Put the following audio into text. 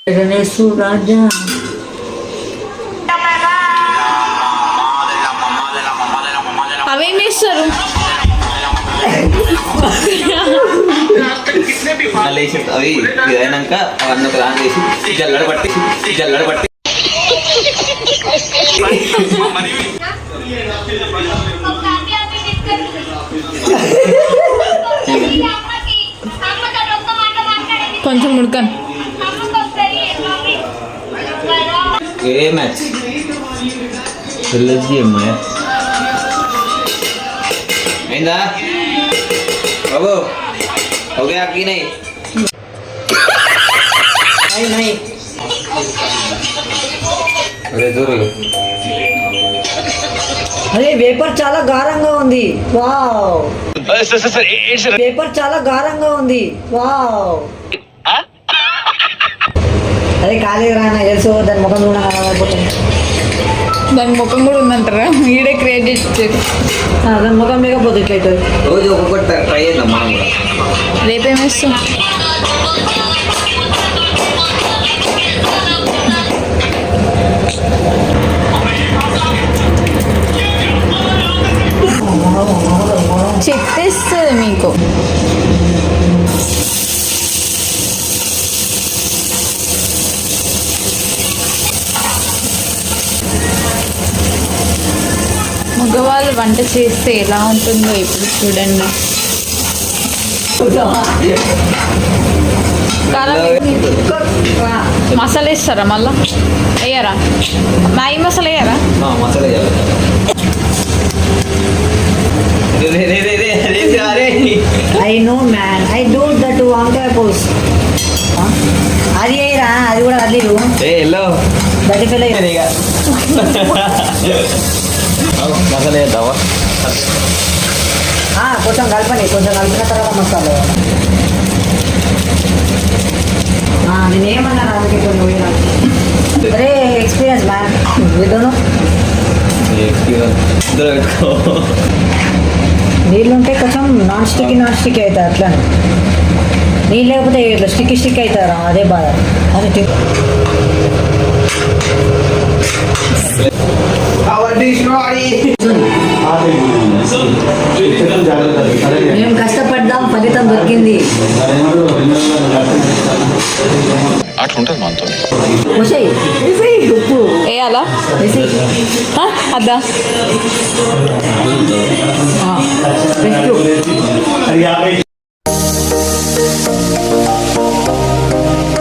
గణేశు రాజా అవేం చేస్తారు? అవి అయినాక అవన్నీ ఒక దాని వేసి జల్లడ పట్టి కొంచెం ఉడకను. ఏ మ్యాచ్ వెళ్ళొచ్చి అమ్మాయి అయిందా బాబు ఓకే అక్కీ నై అరే దూరం అరే వేపర్ చాలా గారంగా ఉంది. వావ్ వేపర్ చాలా గారంగా ఉంది. వావ్ అదే ఖాళీ రా నాకు తెలుసు దాని ముఖం చూడకపోతుంది. దాని ముఖం కూడా ఉందంటారా? ఈడే క్రియేట్ చేసి దాని ముఖం లేకపోతే ఇట్లయితే రోజు ఒక్కొక్కటి ట్రై చేద్దాం మనం కూడా. రేపేమేస్తాం? చెప్పేస్తుంది మీకు. మగవాళ్ళు వంట చేస్తే ఎలా ఉంటుందో ఇప్పుడు చూడండి. మసాలా వేస్తారా? మళ్ళా వేయరా? మ్యాగీ మసాలా వేయరా? Masala I know man I do that వంకాయ పోస్. అది అయ్యరా అది కూడా అది ఎల్లో బయట పిల్ల మసాలా వేద్దావా? కొంచెం కలపండి. కొంచెం కలిపిన తర్వాత మసాలా నేనేమన్నా అందుకే కొన్ని పోయినా. అరే ఎక్స్పీరియన్స్ మ్యాన్ విధను నీళ్ళు ఉంటే కొంచెం నాన్ స్టిక్ అవుతుంది. అట్లా నీళ్ళు లేకపోతే ఇట్లా స్టిక్ అవుతారా? అదే బాధ. అది మేము కష్టపడ్డాం, ఫలితం దొరికింది. ఉప్పు వేయాలా? అద్దా